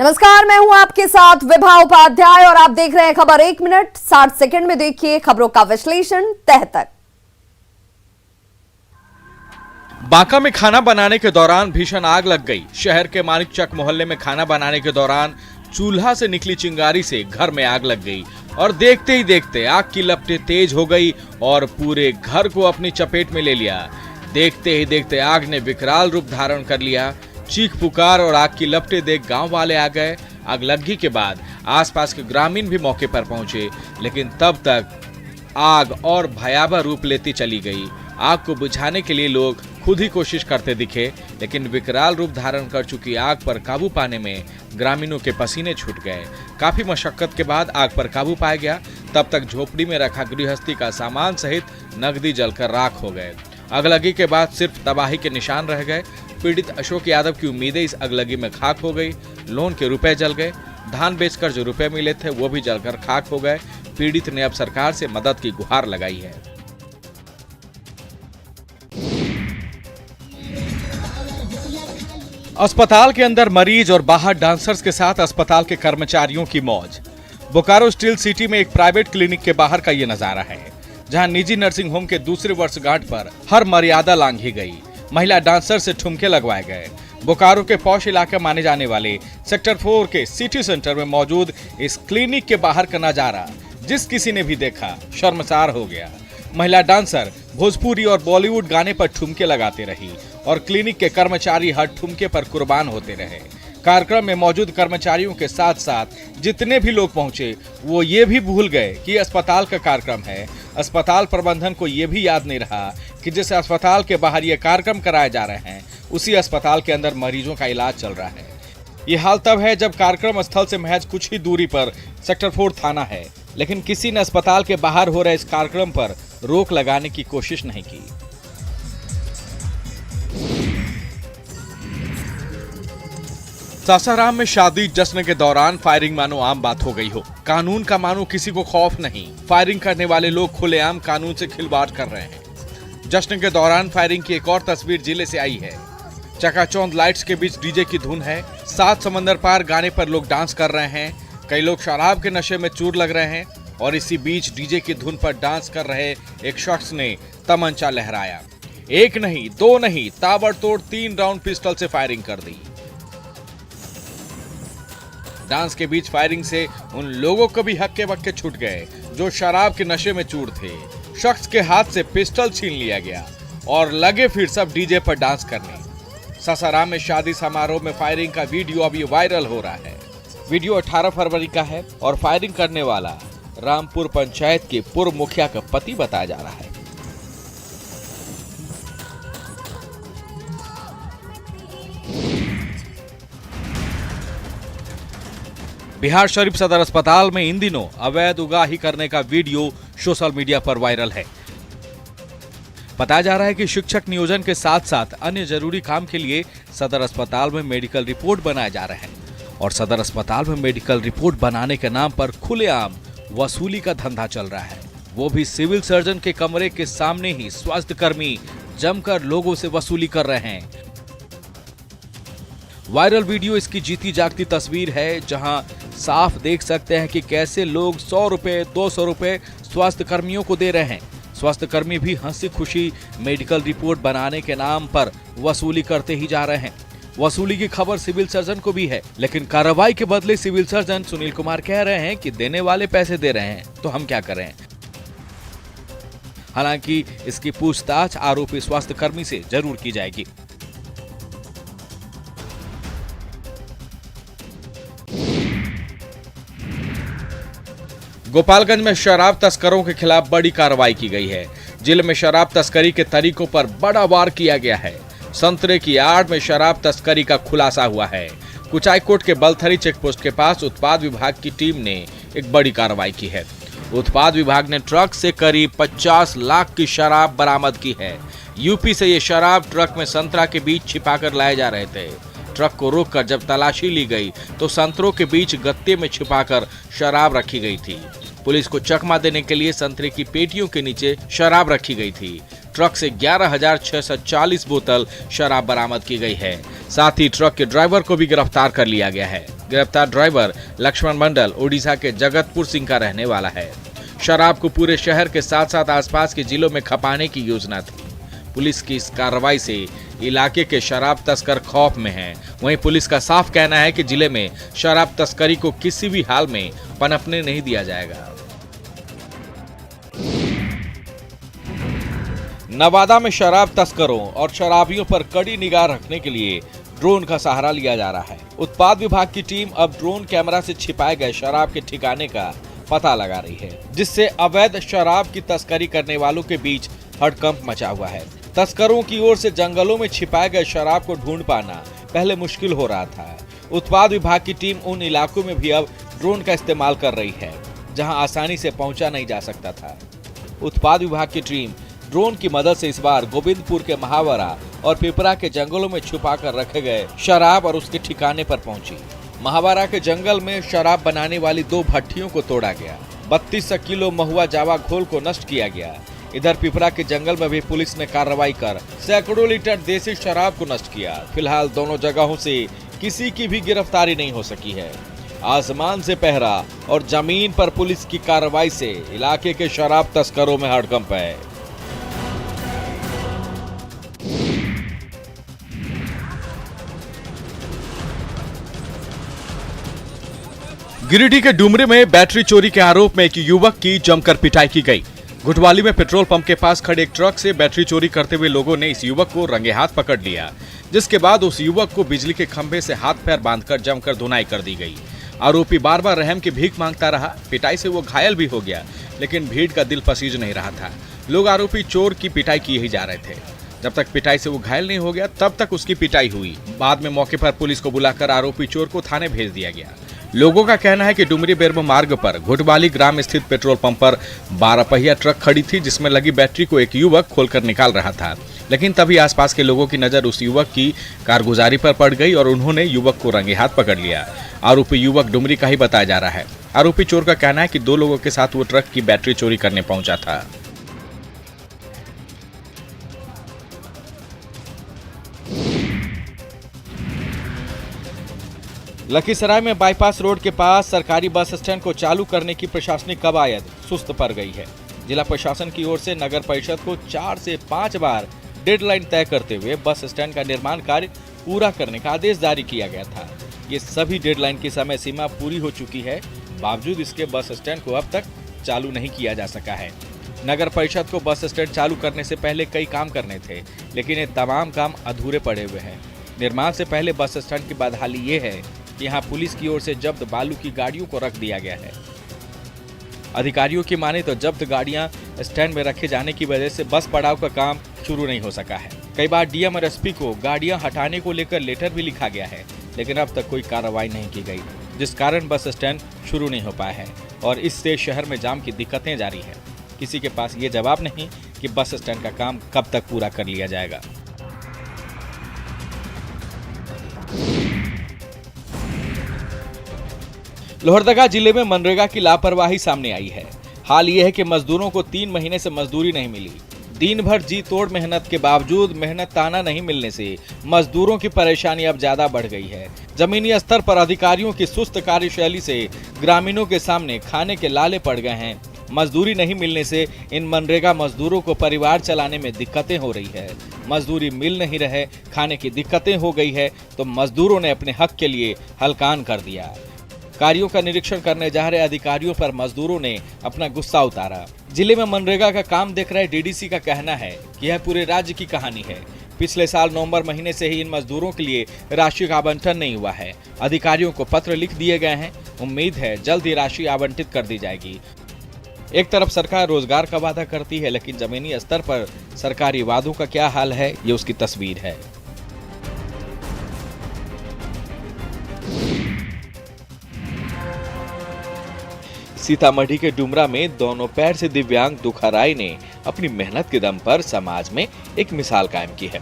नमस्कार, मैं हूं आपके साथ विभा उपाध्याय और आप देख रहे हैं खबर 1 मिनट 60 सेकंड में। देखिए खबरों का विश्लेषण तह तक। बांका में खाना बनाने के दौरान भीषण आग लग गई। शहर के मानिकचक मोहल्ले में खाना बनाने के दौरान चूल्हा से निकली चिंगारी से घर में आग लग गई और देखते ही देखते आग की लपटें तेज हो गई और पूरे घर को अपनी चपेट में ले लिया। देखते ही देखते आग ने विकराल रूप धारण कर लिया। चीख पुकार और आग की लपटें देख गांव वाले आ गए। आगलगी के बाद आसपास के ग्रामीण भी मौके पर पहुंचे, लेकिन तब तक आग और भयावह रूप लेती चली गई। आग को बुझाने के लिए लोग खुद ही कोशिश करते दिखे, लेकिन विकराल रूप धारण कर चुकी आग पर काबू पाने में ग्रामीणों के पसीने छूट गए। काफी मशक्कत के बाद आग पर काबू पाया गया। तब तक झोपड़ी में रखा गृहस्थी का सामान सहित नकदी जलकर राख हो गए। आगलगी के बाद सिर्फ तबाही के निशान रह गए। पीड़ित अशोक यादव की उम्मीदें इस आगलगी में खाक हो गई। लोन के रुपए जल गए। धान बेचकर जो रुपए मिले थे वो भी जलकर खाक हो गए। पीड़ित ने अब सरकार से मदद की गुहार लगाई है। अस्पताल के अंदर मरीज और बाहर डांसर्स के साथ अस्पताल के कर्मचारियों की मौज। बोकारो स्टील सिटी में एक प्राइवेट क्लिनिक के बाहर का ये नजारा है, जहां निजी नर्सिंग होम के दूसरे वर्षगांठ पर हर मर्यादा लांघी गई। महिला डांसर से ठुमके लगवाए गए। बोकारो के पौष इलाके माने जाने वाले सेक्टर 4 के सिटी सेंटर में मौजूद इस क्लिनिक के बाहर का नजारा जिस किसी ने भी देखा शर्मसार हो गया। महिला डांसर भोजपुरी और बॉलीवुड गाने पर ठुमके लगाते रही और क्लिनिक के कर्मचारी हर ठुमके पर कुर्बान होते रहे। कार्यक्रम में मौजूद कर्मचारियों के साथ साथ जितने भी लोग पहुंचे वो ये भी भूल गए कि अस्पताल का कार्यक्रम है। अस्पताल प्रबंधन को ये भी याद नहीं रहा कि जिस अस्पताल के बाहर ये कार्यक्रम कराए जा रहे हैं उसी अस्पताल के अंदर मरीजों का इलाज चल रहा है। ये हाल तब है जब कार्यक्रम स्थल से महज कुछ ही दूरी पर सेक्टर 4 थाना है, लेकिन किसी ने अस्पताल के बाहर हो रहे इस कार्यक्रम पर रोक लगाने की कोशिश नहीं की। सासाराम में शादी जश्न के दौरान फायरिंग मानो आम बात हो गई हो। कानून का मानो किसी को खौफ नहीं। फायरिंग करने वाले लोग खुलेआम कानून से खिलवाड़ कर रहे हैं। जश्न के दौरान फायरिंग की एक और तस्वीर जिले से आई है। चकाचौंध लाइट्स के बीच डीजे की धुन है। 7 समंदर पार गाने पर लोग डांस कर रहे हैं। कई लोग शराब के नशे में चूर लग रहे हैं और इसी बीच डीजे की धुन पर डांस कर रहे एक शख्स ने तमंचा लहराया। एक नहीं, 2 नहीं, ताबड़तोड़ 3 राउंड पिस्टल से फायरिंग कर दी। डांस के बीच फायरिंग से उन लोगों को भी हक्के बक्के छूट गए जो शराब के नशे में चूर थे। शख्स के हाथ से पिस्टल छीन लिया गया और लगे फिर सब डीजे पर डांस करने। सासाराम में शादी समारोह में फायरिंग का वीडियो अभी वायरल हो रहा है। वीडियो 18 फरवरी का है और फायरिंग करने वाला रामपुर पंचायत के पूर्व मुखिया का पति बताया जा रहा है। बिहार शरीफ सदर अस्पताल में इन दिनों अवैध उगाही करने का वीडियो सोशल मीडिया पर वायरल है। बताया जा रहा है कि शिक्षक नियोजन के साथ साथ अन्य जरूरी काम के लिए सदर अस्पताल में मेडिकल रिपोर्ट बनाए जा रहे हैं और सदर अस्पताल में मेडिकल रिपोर्ट बनाने के नाम पर खुलेआम वसूली का धंधा चल रहा है। वो भी सिविल सर्जन के कमरे के सामने ही स्वास्थ्य कर्मी जमकर लोगों से वसूली कर रहे हैं। वायरल वीडियो इसकी जीती जागती तस्वीर है, जहां साफ देख सकते हैं कि कैसे लोग 100 रुपए 200 रुपए स्वास्थ्य कर्मियों को दे रहे हैं। स्वास्थ्य कर्मी भी हंसी खुशी मेडिकल रिपोर्ट बनाने के नाम पर वसूली करते ही जा रहे हैं। वसूली की खबर सिविल सर्जन को भी है, लेकिन कार्रवाई के बदले सिविल सर्जन सुनील कुमार कह रहे हैं कि देने वाले पैसे दे रहे हैं तो हम क्या करें। हालांकि इसकी पूछताछ आरोपी स्वास्थ्य कर्मी से जरूर की जाएगी। गोपालगंज में शराब तस्करों के खिलाफ बड़ी कार्रवाई की गई है। जिले में शराब तस्करी के तरीकों पर बड़ा वार किया गया है। संतरे की आड़ में शराब तस्करी का खुलासा हुआ है। कुचायकोट के बलथरी चेकपोस्ट के पास उत्पाद विभाग की टीम ने एक बड़ी कार्रवाई की है। उत्पाद विभाग ने ट्रक से करीब 50 लाख की शराब बरामद की है। यूपी से ये शराब ट्रक में संतरा के बीच छिपाकर लाए जा रहे थे। ट्रक को रोककर जब तलाशी ली गई तो संतरों के बीच गत्ते में छिपाकर शराब रखी गई थी। पुलिस को चकमा देने के लिए संतरे की पेटियों के नीचे शराब रखी गई थी। ट्रक से 11,640 बोतल शराब बरामद की गई है। साथ ही ट्रक के ड्राइवर को भी गिरफ्तार कर लिया गया है। गिरफ्तार ड्राइवर लक्ष्मण मंडल ओडिशा के जगतपुर सिंह का रहने वाला है। शराब को पूरे शहर के साथ साथ आसपास के जिलों में खपाने की योजना थी। पुलिस की इस कार्रवाई से इलाके के शराब तस्कर खौफ में हैं। वहीं पुलिस का साफ कहना है कि जिले में शराब तस्करी को किसी भी हाल में पनपने नहीं दिया जाएगा। नवादा में शराब तस्करों और शराबियों पर कड़ी निगाह रखने के लिए ड्रोन का सहारा लिया जा रहा है। उत्पाद विभाग की टीम अब ड्रोन कैमरा से छिपाए गए शराब के ठिकाने का पता लगा रही है, जिससे अवैध शराब की तस्करी करने वालों के बीच हड़कंप मचा हुआ है। तस्करों की ओर से जंगलों में छिपाए गए शराब को ढूंढ पाना पहले मुश्किल हो रहा था। उत्पाद विभाग की टीम उन इलाकों में भी अब ड्रोन का इस्तेमाल कर रही है जहां आसानी से पहुंचा नहीं जा सकता था। उत्पाद विभाग की टीम ड्रोन की मदद से इस बार गोविंदपुर के महावरा और पिपरा के जंगलों में छुपा कर रखे गए शराब और उसके ठिकाने पर पहुंची। महावरा के जंगल में शराब बनाने वाली 2 भट्टियों को तोड़ा गया। 3200 किलो महुआ जावा घोल को नष्ट किया गया। इधर पिपरा के जंगल में भी पुलिस ने कार्रवाई कर सैकड़ों लीटर देसी शराब को नष्ट किया। फिलहाल दोनों जगहों से किसी की भी गिरफ्तारी नहीं हो सकी है। आसमान से पहरा और जमीन पर पुलिस की कार्रवाई से इलाके के शराब तस्करों में हड़कंप है। गिरिडीह के डुमरी में बैटरी चोरी के आरोप में एक युवक की जमकर पिटाई की गई। घुटवाली में पेट्रोल पंप के पास खड़े एक ट्रक से बैटरी चोरी करते हुए लोगों ने इस युवक को रंगे हाथ पकड़ लिया, जिसके बाद उस युवक को बिजली के खंभे से हाथ पैर बांधकर जमकर धुनाई कर दी गई। आरोपी बार बार रहम की भीख मांगता रहा। पिटाई से वो घायल भी हो गया, लेकिन भीड़ का दिल पसीज नहीं रहा था। लोग आरोपी चोर की पिटाई किए ही जा रहे थे। जब तक पिटाई से वो घायल नहीं हो गया तब तक उसकी पिटाई हुई। बाद में मौके पर पुलिस को बुलाकर आरोपी चोर को थाने भेज दिया गया। लोगों का कहना है कि डुमरी बेरमो मार्ग पर घुटवाली ग्राम स्थित पेट्रोल पंप पर 12 पहिया ट्रक खड़ी थी, जिसमें लगी बैटरी को एक युवक खोलकर निकाल रहा था। लेकिन तभी आसपास के लोगों की नजर उस युवक की कारगुजारी पर पड़ गई और उन्होंने युवक को रंगे हाथ पकड़ लिया। आरोपी युवक डुमरी का ही बताया जा रहा है। आरोपी चोर का कहना है कि 2 लोगों के साथ वो ट्रक की बैटरी चोरी करने पहुंचा था। लखीसराय में बाईपास रोड के पास सरकारी बस स्टैंड को चालू करने की प्रशासनिक कवायद सुस्त पड़ गई है। जिला प्रशासन की ओर से नगर परिषद को 4 से 5 बार डेडलाइन तय करते हुए बस स्टैंड का निर्माण कार्य पूरा करने का आदेश जारी किया गया था। ये सभी डेडलाइन की समय सीमा पूरी हो चुकी है, बावजूद इसके बस स्टैंड को अब तक चालू नहीं किया जा सका है। नगर परिषद को बस स्टैंड चालू करने से पहले कई काम करने थे, लेकिन ये तमाम काम अधूरे पड़े हुए हैं। निर्माण से पहले बस स्टैंड की बदहाली ये है कि यहाँ पुलिस की ओर से जब्त बालू की गाड़ियों को रख दिया गया है। अधिकारियों की माने तो जब्त गाड़ियां स्टैंड में रखे जाने की वजह से बस पड़ाव का काम शुरू नहीं हो सका है। कई बार डीएम और एसपी को गाड़ियां हटाने को लेकर लेटर भी लिखा गया है, लेकिन अब तक कोई कार्रवाई नहीं की गई, जिस कारण बस स्टैंड शुरू नहीं हो पाया है और इससे शहर में जाम की दिक्कतें जारी है। किसी के पास ये जवाब नहीं कि बस स्टैंड का काम कब तक पूरा कर लिया जाएगा। लोहरदगा जिले में मनरेगा की लापरवाही सामने आई है। हाल ये है कि मजदूरों को 3 महीने से मजदूरी नहीं मिली। दिन भर जी तोड़ मेहनत के बावजूद मेहनत ताना नहीं मिलने से मजदूरों की परेशानी अब ज्यादा बढ़ गई है। जमीनी स्तर पर अधिकारियों की सुस्त कार्यशैली से ग्रामीणों के सामने खाने के लाले पड़ गए हैं। मजदूरी नहीं मिलने से इन मनरेगा मजदूरों को परिवार चलाने में दिक्कतें हो रही है। मजदूरी मिल नहीं रहे, खाने की दिक्कतें हो गई है, तो मजदूरों ने अपने हक के लिए हलकान कर दिया। कार्यों का निरीक्षण करने जा रहे अधिकारियों पर मजदूरों ने अपना गुस्सा उतारा। जिले में मनरेगा का काम देख रहे डीडीसी का कहना है कि यह पूरे राज्य की कहानी है। पिछले साल नवंबर महीने से ही इन मजदूरों के लिए राशि का आवंटन नहीं हुआ है। अधिकारियों को पत्र लिख दिए गए हैं। उम्मीद है जल्द ही राशि आवंटित कर दी जाएगी। एक तरफ सरकार रोजगार का वादा करती है, लेकिन जमीनी स्तर पर सरकारी वादों का क्या हाल है, ये उसकी तस्वीर है। सीतामढ़ी के डुमरा में दोनों पैर से दिव्यांग दुखाराय ने अपनी मेहनत के दम पर समाज में एक मिसाल कायम की है।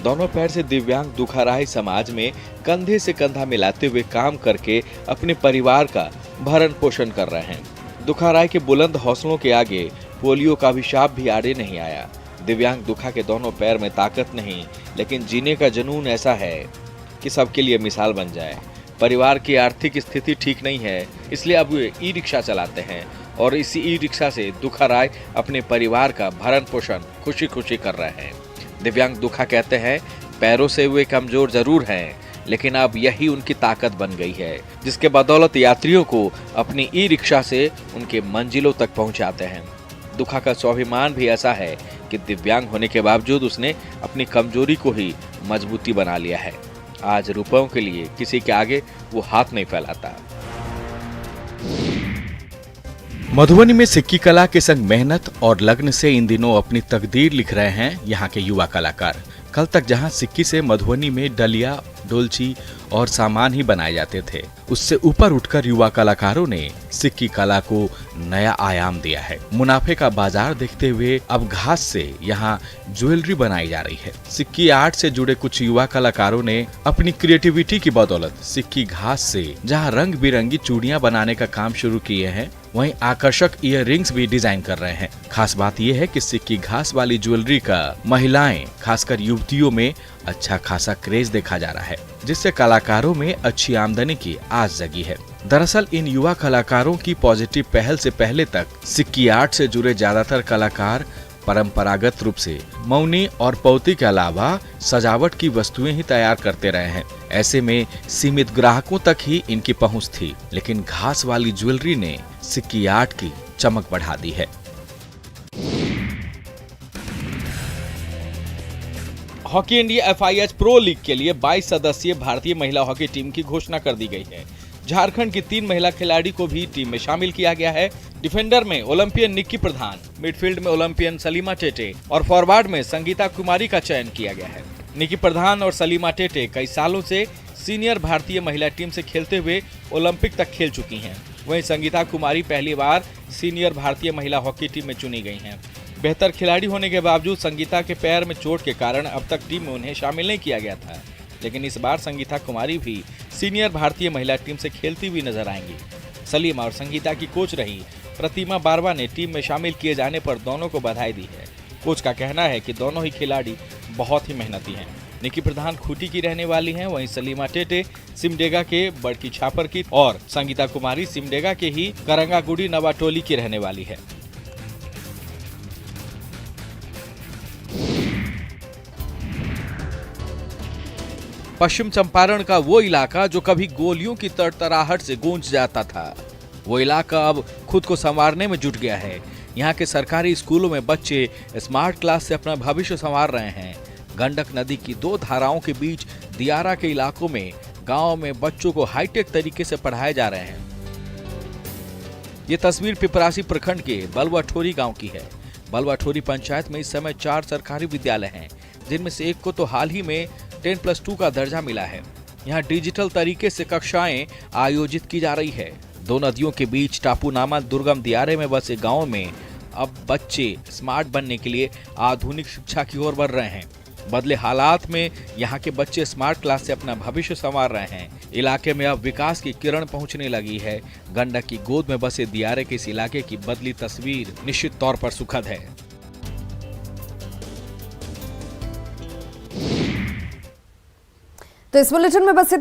दोनों पैर से दिव्यांग दुखाराय समाज में कंधे से कंधा मिलाते हुए काम करके अपने परिवार का भरण पोषण कर रहे हैं। दुखाराय के बुलंद हौसलों के आगे पोलियो का अभिशाप भी आड़े नहीं आया। दिव्यांग दुखा के दोनों पैर में ताकत नहीं, लेकिन जीने का जुनून ऐसा है कि सबके लिए मिसाल बन जाए। परिवार की आर्थिक स्थिति ठीक नहीं है, इसलिए अब वे ई रिक्शा चलाते हैं और इसी ई रिक्शा से दुखा राय अपने परिवार का भरण पोषण खुशी खुशी कर रहे हैं। दिव्यांग दुखा कहते हैं, पैरों से वे कमजोर जरूर हैं, लेकिन अब यही उनकी ताकत बन गई है, जिसके बदौलत यात्रियों को अपनी ई रिक्शा से उनके मंजिलों तक पहुंचाते हैं। दुखा का स्वाभिमान भी ऐसा है कि दिव्यांग होने के बावजूद उसने अपनी कमजोरी को ही मजबूती बना लिया है। आज रुपयों के लिए किसी के आगे वो हाथ नहीं फैलाता। मधुबनी में सिक्की कला के संग मेहनत और लगन से इन दिनों अपनी तकदीर लिख रहे हैं यहाँ के युवा कलाकार। कल तक जहाँ सिक्की से मधुबनी में डलिया, डोलची और सामान ही बनाए जाते थे, उससे ऊपर उठकर युवा कलाकारों ने सिक्की कला को नया आयाम दिया है। मुनाफे का बाजार देखते हुए अब घास से यहाँ ज्वेलरी बनाई जा रही है। सिक्की आर्ट से जुड़े कुछ युवा कलाकारों ने अपनी क्रिएटिविटी की बदौलत सिक्की घास से जहाँ रंग बिरंगी चूड़ियां बनाने का काम शुरू किए हैं, वहीं आकर्षक ईयर रिंग्स भी डिजाइन कर रहे हैं। खास बात यह है कि सिक्की घास वाली ज्वेलरी का महिलाएं, खासकर युवतियों में अच्छा खासा क्रेज देखा जा रहा है, जिससे कलाकारों में अच्छी आमदनी की आस जगी है। दरअसल इन युवा कलाकारों की पॉजिटिव पहल से पहले तक सिक्की आर्ट से जुड़े ज्यादातर कलाकार परंपरागत रूप से मौनी और पौती के अलावा सजावट की वस्तुएं ही तैयार करते रहे हैं। ऐसे में सीमित ग्राहकों तक ही इनकी पहुंच थी, लेकिन घास वाली ज्वेलरी ने सिक्की आर्ट की चमक बढ़ा दी है। Hockey India FIH pro league के लिए 22 सदस्यीय भारतीय महिला हॉकी टीम की घोषणा कर दी गई है। झारखंड की 3 महिला खिलाड़ी को भी टीम में शामिल किया गया है। डिफेंडर में ओलंपियन निक्की प्रधान, मिडफील्ड में ओलंपियन सलीमा टेटे और फॉरवर्ड में संगीता कुमारी का चयन किया गया है। निक्की प्रधान और सलीमा टेटे कई सालों से सीनियर भारतीय महिला टीम से खेलते हुए ओलंपिक तक खेल चुकी हैं। वहीं संगीता कुमारी पहली बार सीनियर भारतीय महिला हॉकी टीम में चुनी गई हैं। बेहतर खिलाड़ी होने के बावजूद संगीता के पैर में चोट के कारण अब तक टीम में उन्हें शामिल नहीं किया गया था, लेकिन इस बार संगीता कुमारी भी सीनियर भारतीय महिला टीम से खेलती हुई नजर आएंगी। सलीमा और संगीता की कोच रही प्रतिमा बारवा ने टीम में शामिल किए जाने पर दोनों को बधाई दी है। कोच का कहना है कि दोनों ही खिलाड़ी बहुत ही मेहनती हैं। निक्की प्रधान खूंटी की रहने वाली हैं, वहीं सलीमा टेटे सिमडेगा के बड़की छापर की और संगीता कुमारी सिमडेगा के ही करंगागुड़ी नवाटोली की रहने वाली है। पश्चिम चंपारण का वो इलाका जो कभी गोलियों की तड़तड़ाहट से गूंज जाता था, वो इलाका अब खुद को संवारने में जुट गया है। यहाँ के सरकारी स्कूलों में बच्चे स्मार्ट क्लास से अपना भविष्य संवार रहे हैं। गंडक नदी की 2 धाराओं के बीच दियारा के इलाकों में गांव में बच्चों को हाईटेक तरीके से पढ़ाए जा रहे हैं। ये तस्वीर पिपरासी प्रखंड के बलुआठोरी गांव की है। बलुआठोरी पंचायत में इस समय 4 सरकारी विद्यालय हैं, जिनमें से एक को तो हाल ही में 10+2 का दर्जा मिला है। यहाँ डिजिटल तरीके से कक्षाएं आयोजित की जा रही है। 2 नदियों के बीच टापू नामक दुर्गम दियारे में बसे गांव में अब बच्चे स्मार्ट बनने के लिए आधुनिक शिक्षा की ओर बढ़ रहे हैं। बदले हालात में यहाँ के बच्चे स्मार्ट क्लास से अपना भविष्य संवार रहे हैं। इलाके में अब विकास की किरण पहुंचने लगी है। गंडक की गोद में बसे दियारे के इस इलाके की बदली तस्वीर निश्चित तौर पर सुखद है। तो इस बुलेटिन में बस इतना।